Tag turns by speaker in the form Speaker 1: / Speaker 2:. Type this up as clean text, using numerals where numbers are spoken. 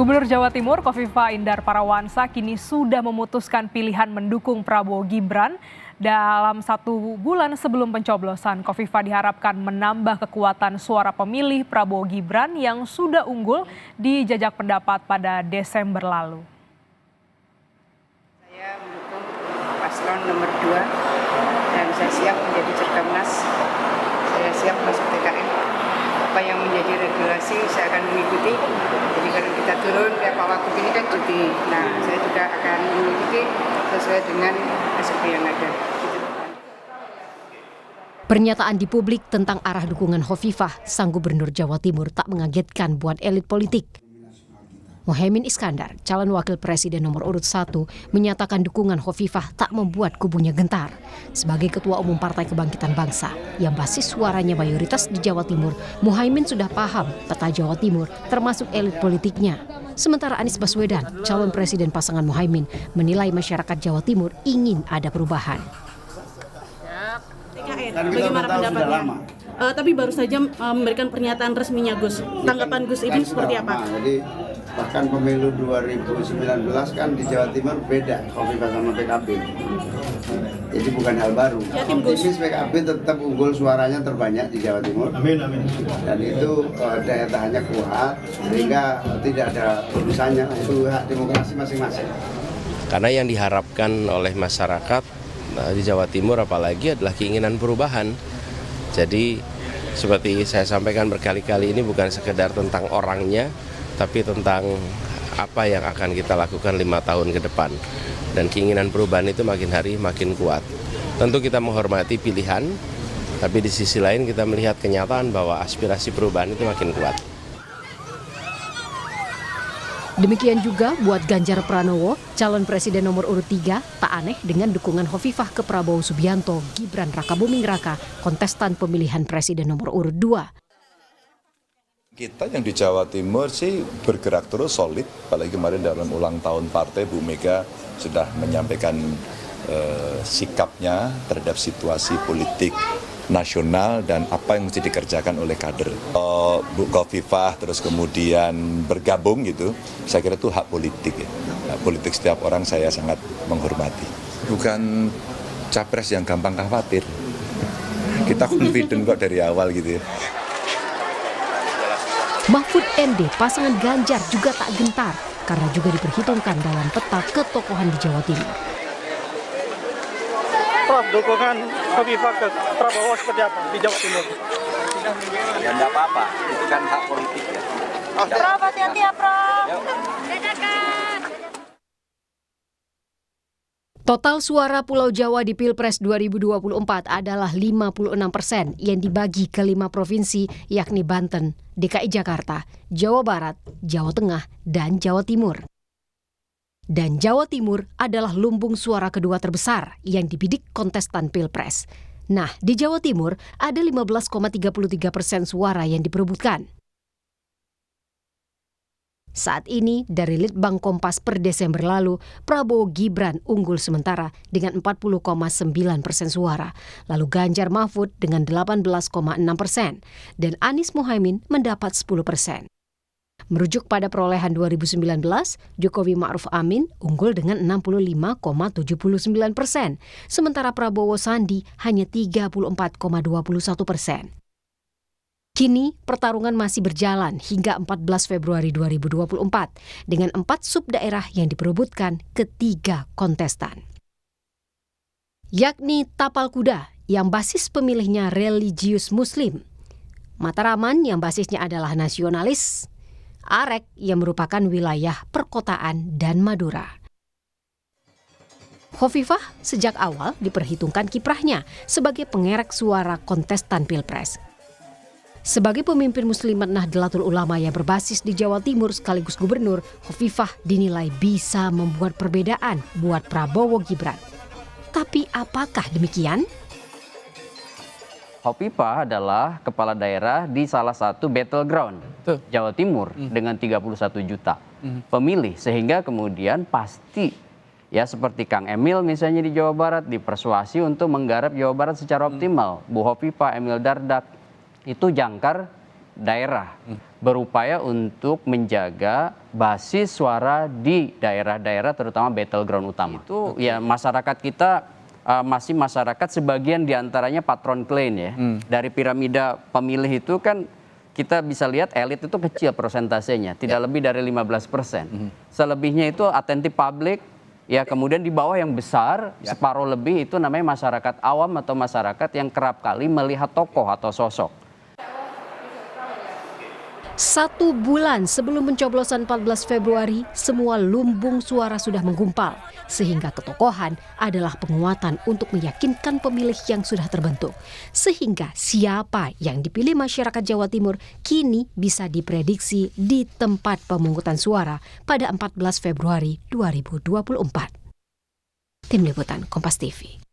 Speaker 1: Gubernur Jawa Timur Khofifah Indar Parawansa kini sudah memutuskan pilihan mendukung Prabowo Gibran. Dalam 1 bulan sebelum pencoblosan, Khofifah diharapkan menambah kekuatan suara pemilih Prabowo Gibran yang sudah unggul di jajak pendapat pada Desember lalu.
Speaker 2: Saya mendukung paslon nomor 2 dan saya siap menjadi Cerdas. Saya siap masuk TKN. Apa yang menjadi regulasi saya akan mengikuti. Jadi kalau kita turun kayak Pak Wagub ini kan cuti. Nah, saya juga akan mengikuti sesuai dengan SOP yang ada.
Speaker 3: Pernyataan di publik tentang arah dukungan Khofifah, sang gubernur Jawa Timur, tak mengagetkan buat elit politik. Muhaimin Iskandar, calon wakil presiden nomor urut 1, menyatakan dukungan Khofifah tak membuat kubunya gentar. Sebagai ketua umum Partai Kebangkitan Bangsa, yang basis suaranya mayoritas di Jawa Timur, Muhaimin sudah paham peta Jawa Timur, termasuk elit politiknya. Sementara Anies Baswedan, calon presiden pasangan Muhaimin, menilai masyarakat Jawa Timur ingin ada perubahan.
Speaker 4: Bagaimana pendapatnya? Tapi baru saja memberikan pernyataan resminya Gus. Tanggapan Gus ini seperti apa?
Speaker 5: Jadi bahkan pemilu 2019 kan di Jawa Timur beda Khofifah sama PKB. Jadi bukan hal baru. Optimis PKB tetap unggul, suaranya terbanyak di Jawa Timur. Amin, amin. Dan itu daya tahannya kuat sehingga tidak ada urusannya, itu hak demokrasi masing-masing.
Speaker 6: Karena yang diharapkan oleh masyarakat di Jawa Timur apalagi adalah keinginan perubahan. Jadi seperti saya sampaikan berkali-kali, ini bukan sekedar tentang orangnya, tapi tentang apa yang akan kita lakukan 5 tahun ke depan. Dan keinginan perubahan itu makin hari makin kuat. Tentu kita menghormati pilihan, tapi di sisi lain kita melihat kenyataan bahwa aspirasi perubahan itu makin kuat.
Speaker 3: Demikian juga buat Ganjar Pranowo, calon presiden nomor urut 3, tak aneh dengan dukungan Khofifah ke Prabowo Subianto, Gibran Rakabuming Raka, kontestan pemilihan presiden nomor urut 2.
Speaker 7: Kita yang di Jawa Timur sih bergerak terus solid, apalagi kemarin dalam ulang tahun partai Bu Mega sudah menyampaikan sikapnya terhadap situasi politik nasional dan apa yang mesti dikerjakan oleh kader. Bu Khofifah terus kemudian bergabung gitu, saya kira itu hak politik ya. Hak politik setiap orang saya sangat menghormati. Bukan capres yang gampang khawatir. Kita confident kok dari awal gitu ya.
Speaker 3: Mahfud MD, pasangan Ganjar juga tak gentar karena juga diperhitungkan dalam peta ketokohan di Jawa Timur.
Speaker 8: Prof, dukungan Khofifah ke Prabowo seperti apa di Jawa Timur?
Speaker 9: Ya enggak apa-apa, itu kan hak politik ya.
Speaker 4: Prof, hati-hati ya Prof.
Speaker 3: Total suara Pulau Jawa di Pilpres 2024 adalah 56% yang dibagi ke 5 provinsi, yakni Banten, DKI Jakarta, Jawa Barat, Jawa Tengah, dan Jawa Timur. Dan Jawa Timur adalah lumbung suara kedua terbesar yang dibidik kontestan Pilpres. Nah, di Jawa Timur ada 15,33% suara yang diperebutkan. Saat ini, dari Litbang Kompas per Desember lalu, Prabowo Gibran unggul sementara dengan 40,9% suara. Lalu Ganjar Mahfud dengan 18,6% dan Anies Muhaimin mendapat 10%. Merujuk pada perolehan 2019, Jokowi Ma'ruf Amin unggul dengan 65,79%, sementara Prabowo Sandi hanya 34,21%. Kini, pertarungan masih berjalan hingga 14 Februari 2024 dengan 4 subdaerah yang diperebutkan ketiga kontestan. Yakni Tapal Kuda yang basis pemilihnya religius Muslim, Mataraman yang basisnya adalah nasionalis, Arek yang merupakan wilayah perkotaan dan Madura. Khofifah sejak awal diperhitungkan kiprahnya sebagai pengerek suara kontestan Pilpres. Sebagai pemimpin Muslimat Nahdlatul Ulama yang berbasis di Jawa Timur sekaligus gubernur, Khofifah dinilai bisa membuat perbedaan buat Prabowo Gibran. Tapi apakah demikian?
Speaker 10: Khofifah adalah kepala daerah di salah satu battleground Jawa Timur dengan 31 juta pemilih, sehingga kemudian pasti ya seperti Kang Emil misalnya di Jawa Barat dipersuasi untuk menggarap Jawa Barat secara optimal. Bu Khofifah, Emil Dardak itu jangkar daerah berupaya untuk menjaga basis suara di daerah-daerah terutama battleground utama. Itu ya masyarakat kita masih masyarakat sebagian diantaranya patron claim ya. Dari piramida pemilih itu kan kita bisa lihat elit itu kecil persentasenya, tidak lebih dari 15%. Selebihnya itu atensi publik, ya kemudian di bawah yang besar, separuh lebih itu namanya masyarakat awam atau masyarakat yang kerap kali melihat tokoh atau sosok.
Speaker 3: 1 bulan sebelum pencoblosan 14 Februari, semua lumbung suara sudah menggumpal. Sehingga ketokohan adalah penguatan untuk meyakinkan pemilih yang sudah terbentuk. Sehingga siapa yang dipilih masyarakat Jawa Timur kini bisa diprediksi di tempat pemungutan suara pada 14 Februari 2024. Tim Liputan Kompas TV.